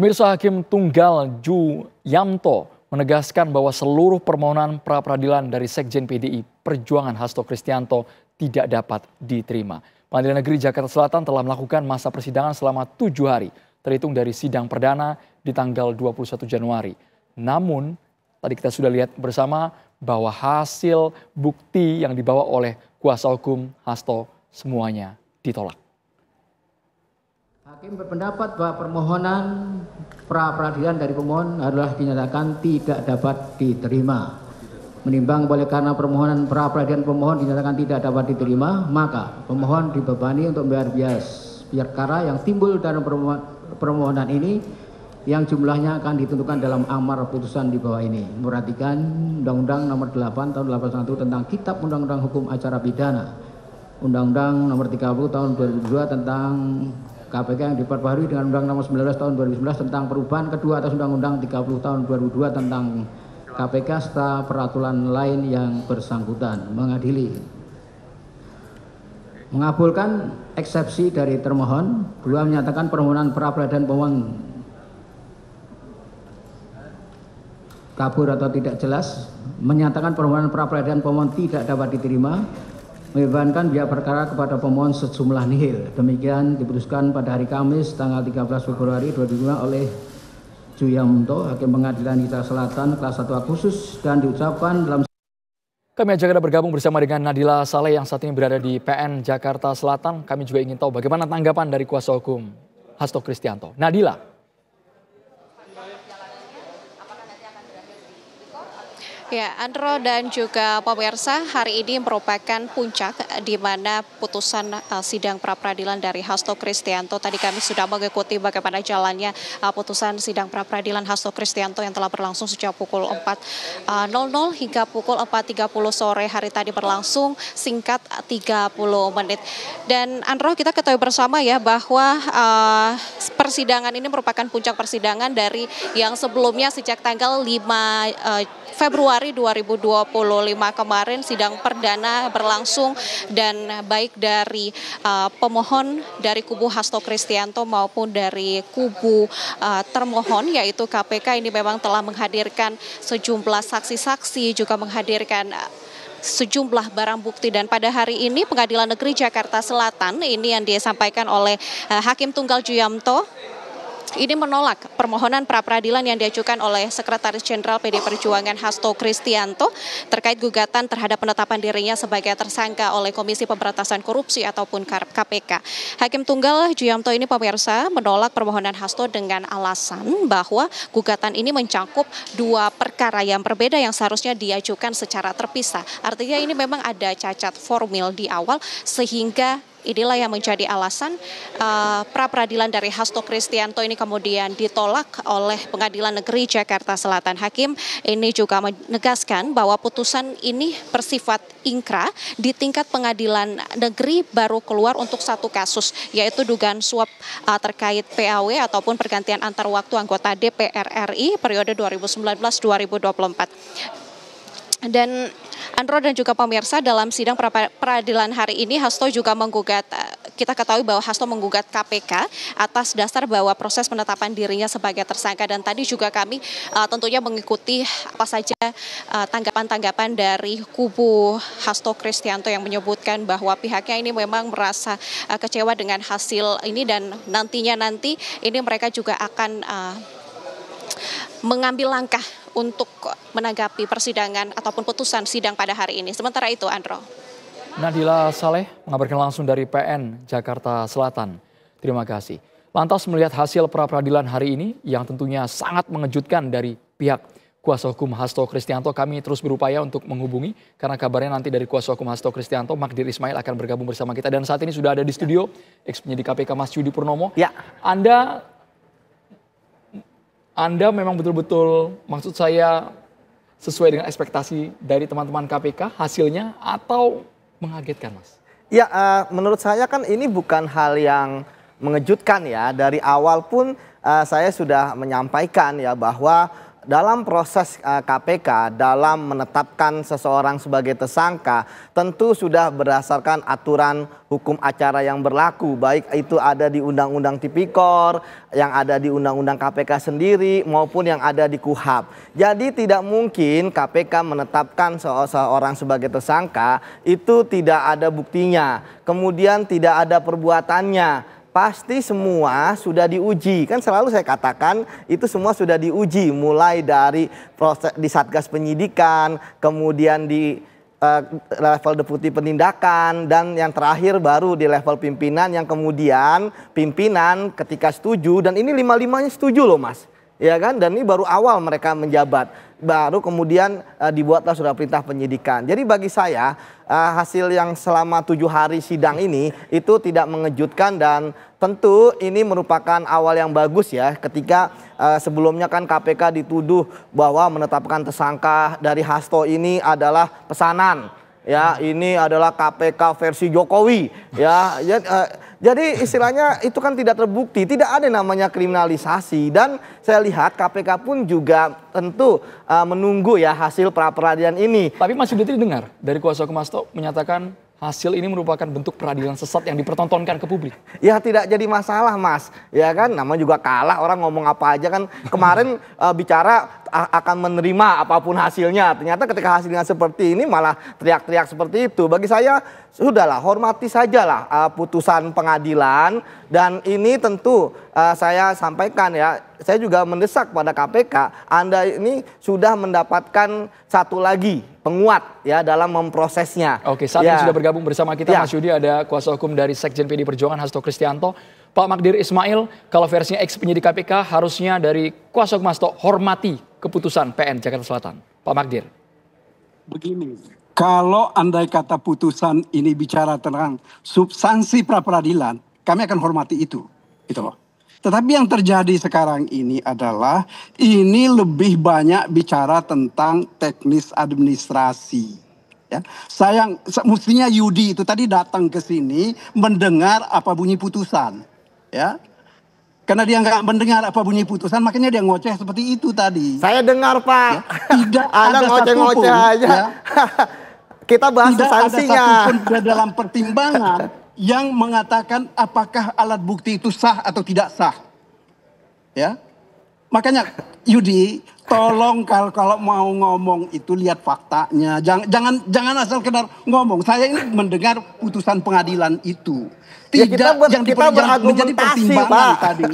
Pemirsa, Hakim Tunggal Ju Yamto menegaskan bahwa seluruh permohonan pra-peradilan dari Sekjen PDI Perjuangan Hasto Kristianto tidak dapat diterima. Pengadilan Negeri Jakarta Selatan telah melakukan masa persidangan selama 7 hari, terhitung dari sidang perdana di tanggal 21 Januari. Namun, tadi kita sudah lihat bersama bahwa hasil bukti yang dibawa oleh kuasa hukum Hasto semuanya ditolak. Hakim berpendapat bahwa permohonan pra-peradilan dari pemohon adalah dinyatakan tidak dapat diterima. Menimbang boleh karena permohonan pra-peradilan pemohon dinyatakan tidak dapat diterima, maka pemohon dibebani untuk membayar biaya perkara yang timbul dalam permohonan ini yang jumlahnya akan ditentukan dalam amar putusan di bawah ini. Memperhatikan Undang-Undang Nomor 8 Tahun 81 tentang Kitab Undang-Undang Hukum Acara Pidana, Undang-Undang Nomor 30 Tahun 2002 tentang KPK yang diperbaharui dengan Undang-Undang Nomor 19 Tahun 2011 tentang perubahan kedua atas Undang-Undang 30 Tahun 2002 tentang KPK serta peraturan lain yang bersangkutan. Mengadili, mengabulkan eksepsi dari termohon. Dua, menyatakan permohonan pra-peradilan pemohon kabur atau tidak jelas. Menyatakan permohonan pra-peradilan pemohon tidak dapat diterima. Membebankan biaya perkara kepada pemohon sejumlah nihil. Demikian diputuskan pada hari Kamis tanggal 13 Februari 2025 oleh Ju Yamto, Hakim Pengadilan Jakarta Selatan kelas 1A khusus, dan diucapkan dalam. Kami ajak Anda bergabung bersama dengan Nadila Saleh yang saat ini berada di PN Jakarta Selatan. Kami juga ingin tahu bagaimana tanggapan dari kuasa hukum Hasto Kristianto. Nadila. Ya, Andro dan juga pemirsa, hari ini merupakan puncak di mana putusan sidang pra-peradilan dari Hasto Kristianto. Tadi kami sudah mengikuti bagaimana jalannya putusan sidang pra-peradilan Hasto Kristianto yang telah berlangsung sejak pukul 4.00 hingga pukul 4.30 sore hari tadi, berlangsung singkat 30 menit. Dan Andro, kita ketahui bersama ya bahwa persidangan ini merupakan puncak persidangan dari yang sebelumnya sejak tanggal 5 Februari 2025 kemarin sidang perdana berlangsung, dan baik dari pemohon dari kubu Hasto Kristianto maupun dari kubu termohon yaitu KPK ini memang telah menghadirkan sejumlah saksi-saksi, juga menghadirkan sejumlah barang bukti. Dan pada hari ini Pengadilan Negeri Jakarta Selatan ini yang disampaikan oleh Hakim Tunggal Ju Yamto ini menolak permohonan pra-peradilan yang diajukan oleh Sekretaris Jenderal PD Perjuangan Hasto Kristianto terkait gugatan terhadap penetapan dirinya sebagai tersangka oleh Komisi Pemberantasan Korupsi ataupun KPK. Hakim Tunggal Ju Yamto ini, pemirsa, menolak permohonan Hasto dengan alasan bahwa gugatan ini mencakup dua perkara yang berbeda yang seharusnya diajukan secara terpisah. Artinya ini memang ada cacat formil di awal, sehingga inilah yang menjadi alasan pra-peradilan dari Hasto Kristianto ini kemudian ditolak oleh Pengadilan Negeri Jakarta Selatan. Hakim ini juga menegaskan bahwa putusan ini bersifat ingkrah. Di tingkat Pengadilan Negeri baru keluar untuk satu kasus, yaitu dugaan suap terkait PAW ataupun pergantian antar waktu anggota DPR RI periode 2019-2024. Dan Andro dan juga pemirsa, dalam sidang peradilan hari ini Hasto juga menggugat, kita ketahui bahwa Hasto menggugat KPK atas dasar bahwa proses penetapan dirinya sebagai tersangka. Dan tadi juga kami tentunya mengikuti apa saja tanggapan-tanggapan dari kubu Hasto Kristianto yang menyebutkan bahwa pihaknya ini memang merasa kecewa dengan hasil ini, dan nanti ini mereka juga akan mengambil langkah untuk menanggapi persidangan ataupun putusan sidang pada hari ini. Sementara itu, Andro. Nadila Saleh mengabarkan langsung dari PN Jakarta Selatan. Terima kasih. Lantas melihat hasil pra-peradilan hari ini yang tentunya sangat mengejutkan dari pihak kuasa hukum Hasto Kristianto, kami terus berupaya untuk menghubungi karena kabarnya nanti dari kuasa hukum Hasto Kristianto, Magdir Ismail, akan bergabung bersama kita. Dan saat ini sudah ada di studio ex-penyidik KPK Mas Yudi Purnomo. Ya, Anda memang betul-betul, maksud saya, sesuai dengan ekspektasi dari teman-teman KPK hasilnya atau mengagetkan, Mas? Ya, menurut saya kan ini bukan hal yang mengejutkan ya. Dari awal pun saya sudah menyampaikan ya bahwa dalam proses KPK dalam menetapkan seseorang sebagai tersangka tentu sudah berdasarkan aturan hukum acara yang berlaku, baik itu ada di Undang-Undang Tipikor, yang ada di Undang-Undang KPK sendiri maupun yang ada di KUHP. Jadi tidak mungkin KPK menetapkan seseorang sebagai tersangka itu tidak ada buktinya, kemudian tidak ada perbuatannya. Pasti semua sudah diuji, kan selalu saya katakan itu semua sudah diuji, mulai dari proses di Satgas Penyidikan, kemudian di level deputi penindakan, dan yang terakhir baru di level pimpinan, yang kemudian pimpinan ketika setuju, dan ini lima-limanya setuju loh Mas, ya kan, dan ini baru awal mereka menjabat, baru kemudian dibuatlah surat perintah penyidikan. Jadi bagi saya hasil yang selama 7 hari sidang ini itu tidak mengejutkan, dan tentu ini merupakan awal yang bagus ya, ketika sebelumnya kan KPK dituduh bahwa menetapkan tersangka dari Hasto ini adalah pesanan. Ya, ini adalah KPK versi Jokowi. Ya, jadi istilahnya itu kan tidak terbukti, tidak ada namanya kriminalisasi, dan saya lihat KPK pun juga tentu menunggu ya hasil pra peradilan ini. Tapi Mas Yudi dengar dari kuasa hukum Hasto menyatakan hasil ini merupakan bentuk peradilan sesat yang dipertontonkan ke publik. Ya tidak jadi masalah Mas, ya kan, namanya juga kalah, orang ngomong apa aja kan. Kemarin bicara akan menerima apapun hasilnya, ternyata ketika hasilnya seperti ini malah teriak-teriak seperti itu. Bagi saya sudahlah, hormati sajalah putusan pengadilan, dan ini tentu saya sampaikan ya, saya juga mendesak pada KPK, Anda ini sudah mendapatkan satu lagi penguat ya dalam memprosesnya. Oke, saat ini sudah bergabung bersama kita Mas Yudi, ada kuasa hukum dari Sekjen PDI Perjuangan Hasto Kristianto, Pak Magdir Ismail. Kalau versinya ex penyidik KPK, harusnya dari kuasa hukum Hasto hormati keputusan PN Jakarta Selatan. Pak Magdir. Begini, kalau andai kata putusan ini bicara tentang substansi pra peradilan, kami akan hormati itu, gitu loh. Tetapi yang terjadi sekarang ini adalah ini lebih banyak bicara tentang teknis administrasi. Ya, mestinya Yudi itu tadi datang ke sini mendengar apa bunyi putusan, ya. Karena dia nggak mendengar apa bunyi putusan, makanya dia ngoceh seperti itu tadi. Saya dengar Pak. Ya, tidak ada ngoceh-ngoceh aja. Ya, kita bahas tidak substansinya. Ada satupun dalam pertimbangan yang mengatakan apakah alat bukti itu sah atau tidak sah. Ya. Makanya Yudi, tolong kalau mau ngomong itu lihat faktanya. Jangan asal kedar ngomong. Saya ini mendengar putusan pengadilan itu. Tidak ya, kita menjadi pertimbangan Pak. tadi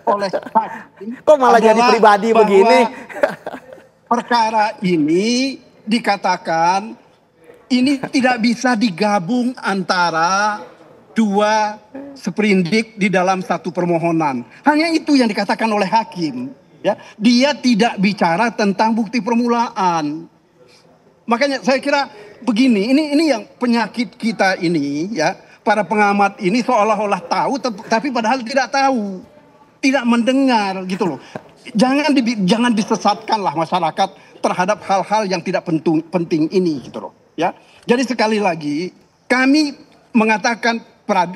oleh hakim. Kok malah jadi pribadi begini? Perkara ini dikatakan ini tidak bisa digabung antara dua sprindik di dalam satu permohonan. Hanya itu yang dikatakan oleh hakim. Ya, dia tidak bicara tentang bukti permulaan. Makanya saya kira begini, ini yang penyakit kita ini ya. Para pengamat ini seolah-olah tahu tapi padahal tidak tahu. Tidak mendengar gitu loh. Jangan disesatkanlah masyarakat terhadap hal-hal yang tidak penting ini gitu loh, ya. Jadi sekali lagi kami mengatakan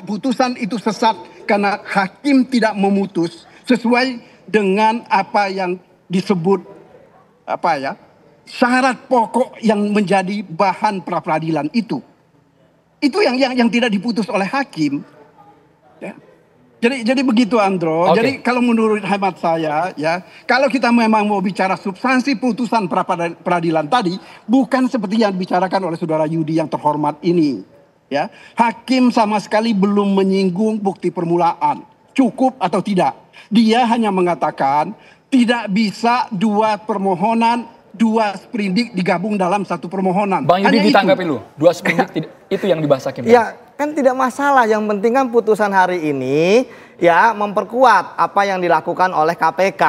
putusan itu sesat karena hakim tidak memutus sesuai dengan apa yang disebut syarat pokok yang menjadi bahan pra peradilan itu. Itu yang tidak diputus oleh hakim. Ya. Jadi begitu Andro. Okay. Jadi kalau menurut hemat saya ya, kalau kita memang mau bicara substansi putusan pra peradilan tadi, bukan seperti yang dibicarakan oleh saudara Yudi yang terhormat ini. Ya, hakim sama sekali belum menyinggung bukti permulaan, cukup atau tidak. Dia hanya mengatakan tidak bisa dua permohonan, dua sprindik digabung dalam satu permohonan. Bang Yudi ditanggapi lu, dua sprindik itu yang dibahas hakim. Ya kan tidak masalah, yang penting kan putusan hari ini ya memperkuat apa yang dilakukan oleh KPK.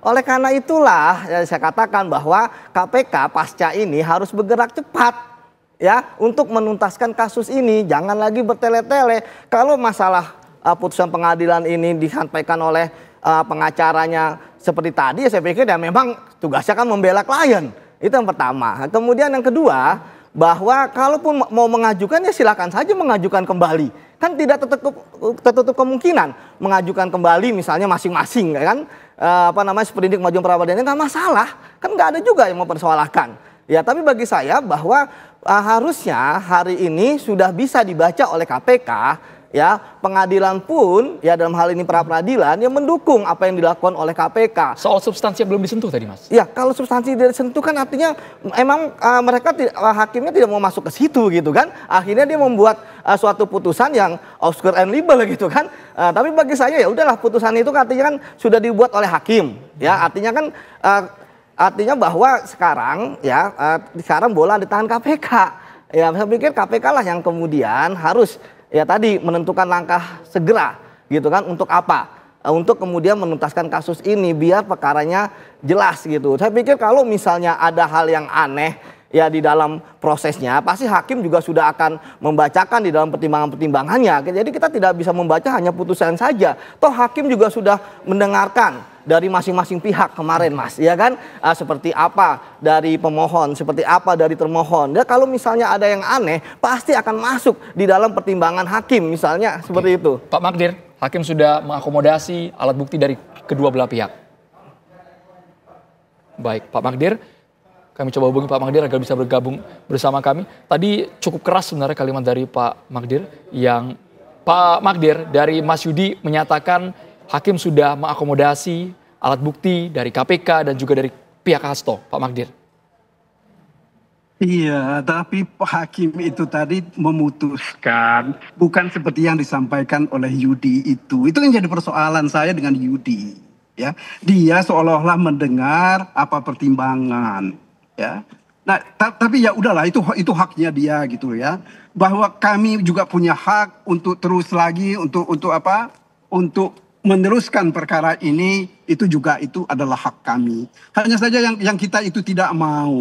Oleh karena itulah ya, saya katakan bahwa KPK pasca ini harus bergerak cepat ya untuk menuntaskan kasus ini. Jangan lagi bertele-tele. Kalau masalah putusan pengadilan ini disampaikan oleh pengacaranya seperti tadi, ya saya pikir ya memang tugasnya kan membela klien. Itu yang pertama. Kemudian yang kedua, bahwa kalaupun mau mengajukan ya silakan saja mengajukan kembali. Kan tidak tertutup kemungkinan mengajukan kembali misalnya masing-masing kan. sprindik majuan pra peradilan nggak masalah, kan nggak ada juga yang mempersoalkan. Ya, tapi bagi saya bahwa harusnya hari ini sudah bisa dibaca oleh KPK, ya, pengadilan pun ya dalam hal ini pra peradilan yang mendukung apa yang dilakukan oleh KPK. Soal substansi yang belum disentuh tadi, Mas. Ya, kalau substansi tidak disentuh kan artinya emang mereka hakimnya tidak mau masuk ke situ gitu kan. Akhirnya dia membuat suatu putusan yang obscure and libel gitu kan. Tapi bagi saya ya udahlah, putusan itu artinya kan sudah dibuat oleh hakim. Ya, artinya kan artinya bahwa sekarang ya sekarang bola di tangan KPK. Ya, saya pikir KPK lah yang kemudian harus ya tadi menentukan langkah segera gitu kan, untuk apa? Untuk kemudian menuntaskan kasus ini biar perkaranya jelas gitu. Saya pikir kalau misalnya ada hal yang aneh ya di dalam prosesnya, pasti hakim juga sudah akan membacakan di dalam pertimbangan-pertimbangannya. Jadi kita tidak bisa membaca hanya putusan saja. Toh hakim juga sudah mendengarkan dari masing-masing pihak kemarin, Mas, ya kan? Seperti apa dari pemohon, seperti apa dari termohon. Dan kalau misalnya ada yang aneh, pasti akan masuk di dalam pertimbangan hakim, misalnya seperti itu. Pak Magdir, hakim sudah mengakomodasi alat bukti dari kedua belah pihak. Baik, Pak Magdir, kami coba hubungi Pak Magdir agar bisa bergabung bersama kami. Tadi cukup keras sebenarnya kalimat dari Pak Magdir, yang Pak Magdir dari Mas Yudi menyatakan hakim sudah mengakomodasi alat bukti dari KPK dan juga dari pihak Hasto, Pak Magdir. Iya, tapi hakim itu tadi memutuskan bukan seperti yang disampaikan oleh Yudi itu. Itu yang jadi persoalan saya dengan Yudi. Ya, dia seolah-olah mendengar apa pertimbangan. Ya, nah tapi ya udahlah, itu haknya dia gitu ya. Bahwa kami juga punya hak untuk terus lagi untuk apa? Untuk meneruskan perkara ini, itu juga itu adalah hak kami. Hanya saja yang kita itu tidak mau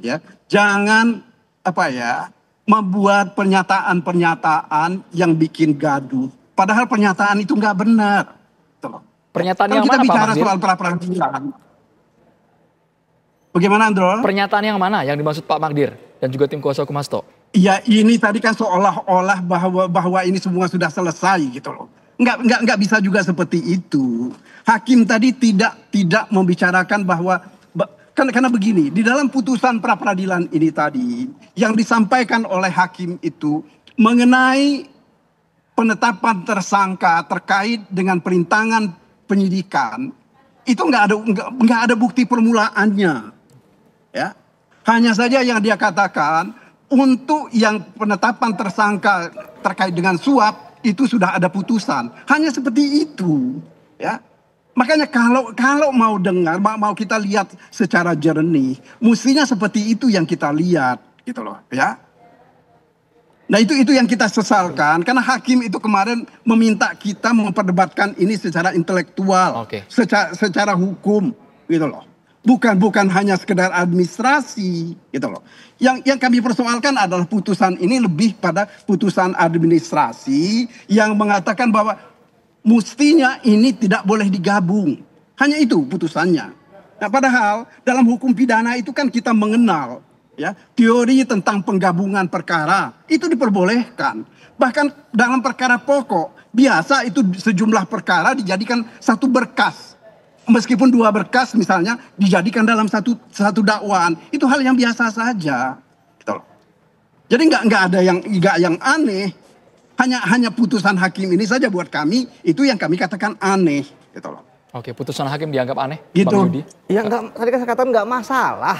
ya, jangan apa ya, membuat pernyataan-pernyataan yang bikin gaduh. Padahal pernyataan itu nggak benar. Pernyataan yang mana, kita bicara Pak Magdir? soal pra-peradilan. Bagaimana, Andro? Pernyataan yang mana yang dimaksud Pak Magdir dan juga tim kuasa hukum Hasto? Ya, ini tadi kan seolah-olah bahwa ini semua sudah selesai gitu loh. Nggak bisa juga seperti itu. Hakim tadi tidak membicarakan bahwa karena begini, di dalam putusan pra peradilan ini tadi yang disampaikan oleh hakim itu mengenai penetapan tersangka terkait dengan perintangan penyidikan, itu nggak ada bukti permulaannya, ya. Hanya saja yang dia katakan untuk yang penetapan tersangka terkait dengan suap itu sudah ada putusan. Hanya seperti itu, ya. Makanya kalau mau dengar, mau kita lihat secara jernih, mestinya seperti itu yang kita lihat, gitu loh, ya. Nah itu yang kita sesalkan, karena hakim itu kemarin meminta kita memperdebatkan ini secara intelektual, secara hukum, gitu loh. Bukan hanya sekedar administrasi, gitu loh. Yang kami persoalkan adalah putusan ini lebih pada putusan administrasi yang mengatakan bahwa mestinya ini tidak boleh digabung. Hanya itu putusannya. Nah, padahal dalam hukum pidana itu kan kita mengenal ya teori tentang penggabungan perkara, itu diperbolehkan. Bahkan dalam perkara pokok biasa itu sejumlah perkara dijadikan satu berkas. Meskipun dua berkas misalnya dijadikan dalam satu dakwaan, itu hal yang biasa saja. Gitu loh. Jadi nggak ada yang aneh. Hanya putusan hakim ini saja buat kami itu yang kami katakan aneh. Gitu loh. Oke, putusan hakim dianggap aneh, gitu. Bang Yudi? Ya tadi kan saya katakan nggak masalah.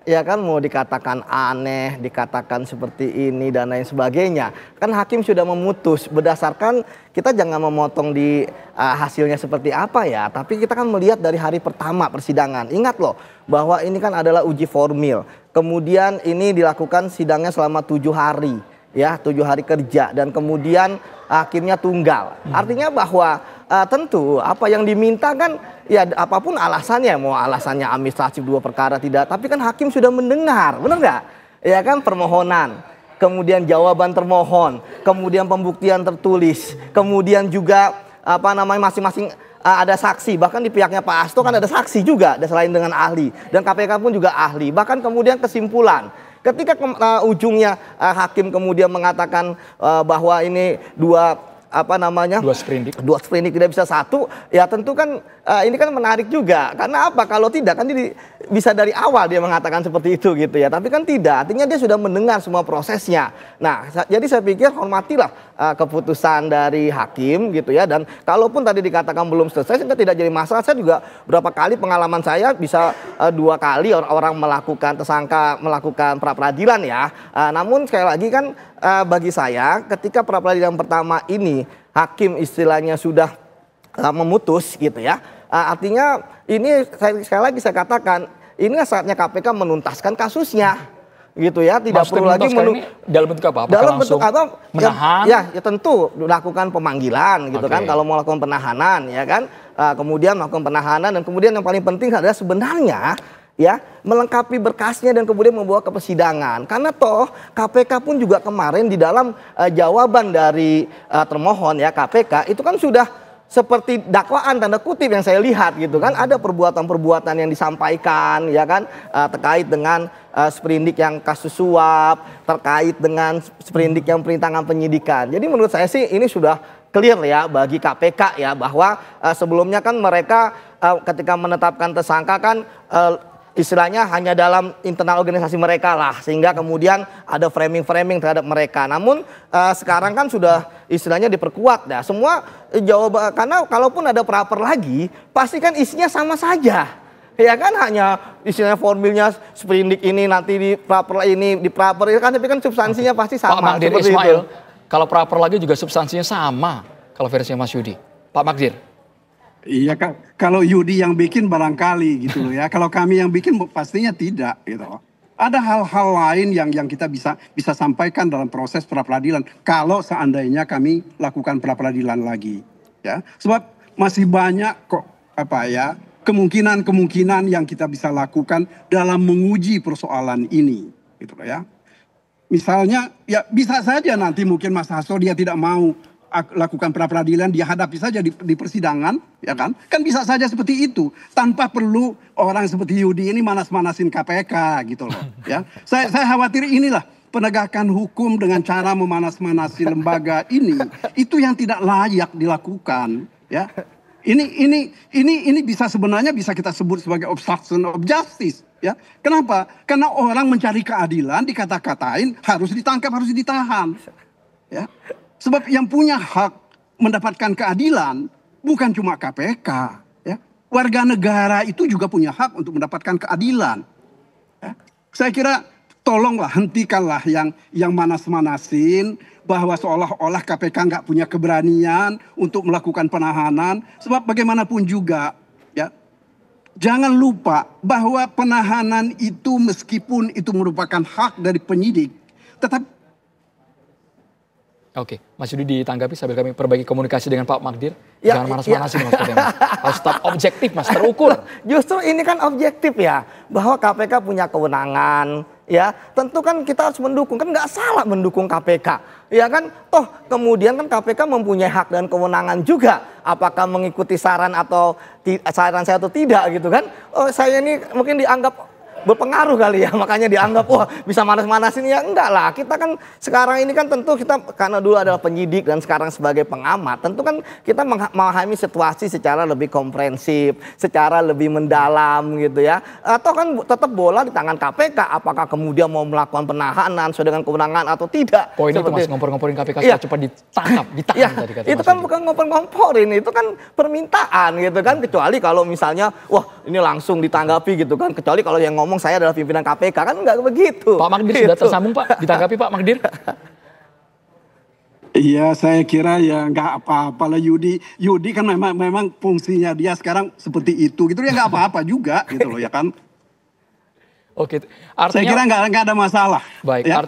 Ya kan, mau dikatakan aneh, dikatakan seperti ini dan lain sebagainya. Kan hakim sudah memutus berdasarkan, kita jangan memotong di hasilnya seperti apa ya. Tapi kita kan melihat dari hari pertama persidangan. Ingat loh bahwa ini kan adalah uji formil. Kemudian ini dilakukan sidangnya selama 7 hari. Ya, 7 hari kerja. Dan kemudian hakimnya tunggal. Artinya bahwa tentu apa yang diminta kan ya apapun alasannya, mau alasannya administratif 2 perkara tidak, tapi kan hakim sudah mendengar, benar nggak? Ya kan, permohonan, kemudian jawaban termohon, kemudian pembuktian tertulis, kemudian juga apa namanya masing-masing ada saksi, bahkan di pihaknya Pak Hasto kan ada saksi juga, ada selain dengan ahli, dan KPK pun juga ahli, bahkan kemudian kesimpulan. Ketika ujungnya hakim kemudian mengatakan bahwa ini dua sprindik tidak bisa satu, ya tentu kan ini kan menarik juga. Karena apa? Kalau tidak kan bisa dari awal dia mengatakan seperti itu gitu ya. Tapi kan tidak. Artinya dia sudah mendengar semua prosesnya. Nah, jadi saya pikir hormatilah keputusan dari hakim gitu ya. Dan kalaupun tadi dikatakan belum selesai, itu tidak jadi masalah. Saya juga berapa kali pengalaman saya bisa 2 kali orang melakukan tersangka melakukan pra peradilan ya. Namun sekali lagi kan bagi saya ketika pra peradilan pertama ini hakim istilahnya sudah memutus gitu ya. Artinya ini sekali lagi saya katakan ini saatnya KPK menuntaskan kasusnya gitu ya, tidak perlu lagi dalam bentuk apa? Dalam bentuk apa? Menahan? Ya tentu melakukan pemanggilan gitu kan kalau mau melakukan penahanan ya kan. Kemudian melakukan penahanan dan kemudian yang paling penting adalah sebenarnya ya melengkapi berkasnya dan kemudian membawa ke persidangan. Karena toh KPK pun juga kemarin di dalam jawaban dari termohon ya KPK itu kan sudah seperti dakwaan tanda kutip yang saya lihat gitu kan, ada perbuatan-perbuatan yang disampaikan ya kan terkait dengan sprindik yang kasus suap, terkait dengan sprindik yang perintangan penyidikan. Jadi menurut saya sih ini sudah clear ya bagi KPK ya bahwa sebelumnya kan mereka ketika menetapkan tersangka kan istilahnya hanya dalam internal organisasi mereka lah, sehingga kemudian ada framing-framing terhadap mereka. Namun sekarang kan sudah istilahnya diperkuat dah semua jawaban, karena kalaupun ada praper lagi pasti kan isinya sama saja ya kan, hanya istilahnya formilnya sprindik ini nanti di praper ini di praper kan, tapi kan substansinya pasti sama. Pak Magdir Ismail, kalau praper lagi juga substansinya sama kalau versinya Mas Yudi. Pak Magdir. Iya, kalau Yudi yang bikin barangkali gitu loh ya. Kalau kami yang bikin pastinya tidak gitu. Ada hal-hal lain yang kita bisa sampaikan dalam proses pra peradilan kalau seandainya kami lakukan pra peradilan lagi ya. Sebab masih banyak kok kemungkinan yang kita bisa lakukan dalam menguji persoalan ini gitu loh ya. Misalnya ya bisa saja nanti mungkin Mas Hasto dia tidak mau lakukan pra peradilan, dia hadapi saja di persidangan, ya kan? Kan bisa saja seperti itu, tanpa perlu orang seperti Yudi ini manas-manasin KPK gitu loh, ya. Saya khawatir inilah penegakan hukum dengan cara memanas-manasi lembaga ini, itu yang tidak layak dilakukan, ya. Ini bisa sebenarnya bisa kita sebut sebagai obstruction of justice, ya. Kenapa? Karena orang mencari keadilan dikata-katain harus ditangkap, harus ditahan, ya. Sebab yang punya hak mendapatkan keadilan bukan cuma KPK, ya. Warga negara itu juga punya hak untuk mendapatkan keadilan. Ya. Saya kira tolonglah hentikanlah yang manas-manasin bahwa seolah-olah KPK nggak punya keberanian untuk melakukan penahanan. Sebab bagaimanapun juga, ya, jangan lupa bahwa penahanan itu meskipun itu merupakan hak dari penyidik, tetap. Oke, Mas Yudi ditanggapi sambil kami perbaiki komunikasi dengan Pak Magdir. Ya, jangan manas-manasin Mas Yudi. Harus tetap objektif Mas, terukur. Justru ini kan objektif ya, bahwa KPK punya kewenangan, ya. Tentu kan kita harus mendukung, kan nggak salah mendukung KPK, ya kan. Toh kemudian kan KPK mempunyai hak dan kewenangan juga, apakah mengikuti saran saran saya atau tidak gitu kan. Oh saya ini mungkin dianggap berpengaruh kali ya, makanya dianggap wah bisa manas-manasin, ya enggak lah. Kita kan sekarang ini kan tentu kita karena dulu adalah penyidik dan sekarang sebagai pengamat, tentu kan kita memahami situasi secara lebih komprehensif, secara lebih mendalam gitu ya. Atau kan tetap bola di tangan KPK, apakah kemudian mau melakukan penahanan sesuai dengan kewenangan atau tidak. Poin itu Mas, ngompor-ngomporin KPK supaya cepat ditahan tadi kata itu Mas kan Yudi. bukan ngompor-ngomporin, itu kan permintaan gitu kan. Kecuali kalau misalnya wah ini langsung ditanggapi gitu kan, kecuali kalau yang ngomong saya adalah pimpinan KPK, kan nggak begitu. Pak Magdir gitu. sudah tersambung Pak, ditanggapi Pak Magdir. Iya, saya kira ya nggak apa-apa lah Yudi kan memang fungsinya dia sekarang seperti itu gitu ya, nggak apa-apa juga gitu loh ya kan. Oke, artinya saya kira nggak ada masalah. Baik, ya?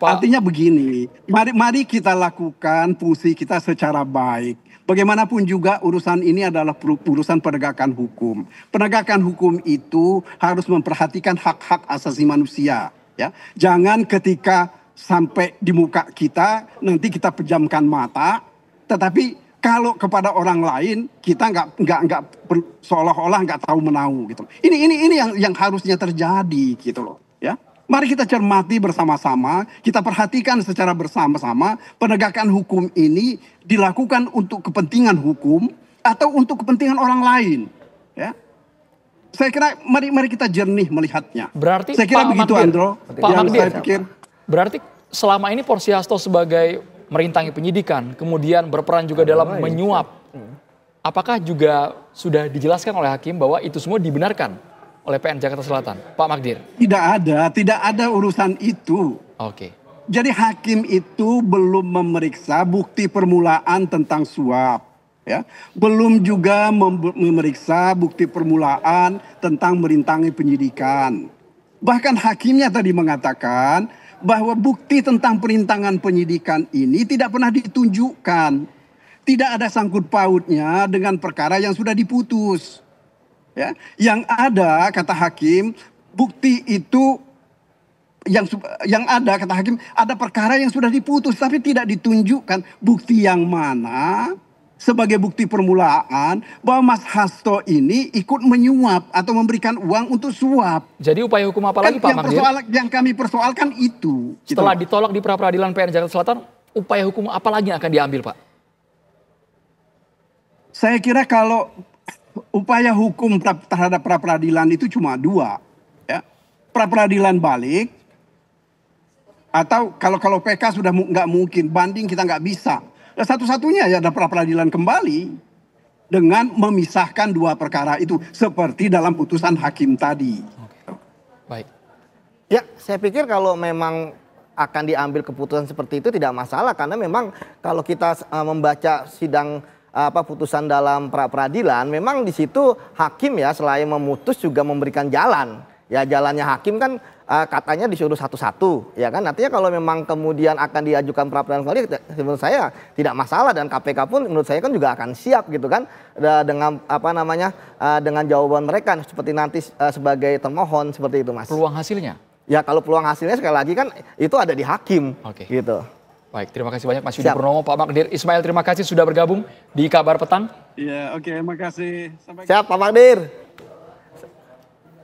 Artinya begini, mari kita lakukan fungsi kita secara baik. Bagaimanapun juga urusan ini adalah urusan penegakan hukum. Penegakan hukum itu harus memperhatikan hak-hak asasi manusia. Ya, jangan ketika sampai di muka kita nanti kita pejamkan mata, tetapi kalau kepada orang lain kita nggak seolah-olah nggak tahu menahu gitu. Ini yang harusnya terjadi gitu loh. Ya. Mari kita cermati bersama-sama, kita perhatikan secara bersama-sama penegakan hukum ini dilakukan untuk kepentingan hukum atau untuk kepentingan orang lain. Ya. Saya kira mari kita jernih melihatnya. Berarti saya kira Pak begitu, Magdir, Andro. Pak Yang Magdir, saya pikir. berarti selama ini Porsi Hasto sebagai merintangi penyidikan, kemudian berperan juga dalam menyuap. Apakah juga sudah dijelaskan oleh hakim bahwa itu semua dibenarkan oleh PN Jakarta Selatan, Pak Magdir? Tidak ada urusan itu. Oke. Jadi hakim itu belum memeriksa bukti permulaan tentang suap. Ya, belum juga memeriksa bukti permulaan tentang merintangi penyidikan. Bahkan hakimnya tadi mengatakan bahwa bukti tentang perintangan penyidikan ini tidak pernah ditunjukkan. Tidak ada sangkut pautnya dengan perkara yang sudah diputus. Ya, yang ada, kata hakim, bukti itu yang ada, kata hakim, ada perkara yang sudah diputus tapi tidak ditunjukkan bukti yang mana sebagai bukti permulaan bahwa Mas Hasto ini ikut menyuap atau memberikan uang untuk suap. Jadi upaya hukum apa lagi Pak Magdir? Yang kami persoalkan itu. Setelah ditolak di pra-peradilan PN Jakarta Selatan, upaya hukum apa lagi yang akan diambil Pak? Saya kira kalau upaya hukum terhadap pra-peradilan itu cuma dua. Ya. Pra-peradilan balik, atau kalau PK sudah nggak mungkin, banding kita nggak bisa. Dan satu-satunya ya ada pra-peradilan kembali dengan memisahkan dua perkara itu seperti dalam putusan hakim tadi. Oke. Baik. Ya, saya pikir kalau memang akan diambil keputusan seperti itu tidak masalah karena memang kalau kita membaca sidang putusan dalam pra-peradilan memang di situ hakim ya selain memutus juga memberikan jalan. Ya jalannya hakim kan katanya disuruh satu-satu, ya kan? Artinya kalau memang kemudian akan diajukan pra-peradilan kembali, menurut saya tidak masalah dan KPK pun menurut saya kan juga akan siap gitu kan dengan dengan jawaban mereka seperti nanti sebagai termohon seperti itu, Mas. Peluang hasilnya? Ya kalau peluang hasilnya sekali lagi kan itu ada di hakim, gitu. Baik, terima kasih banyak Mas Yudi Purnomo, Pak Magdir Ismail, terima kasih sudah bergabung di Kabar Petang. Iya, oke, makasih. Siap, Pak Magdir.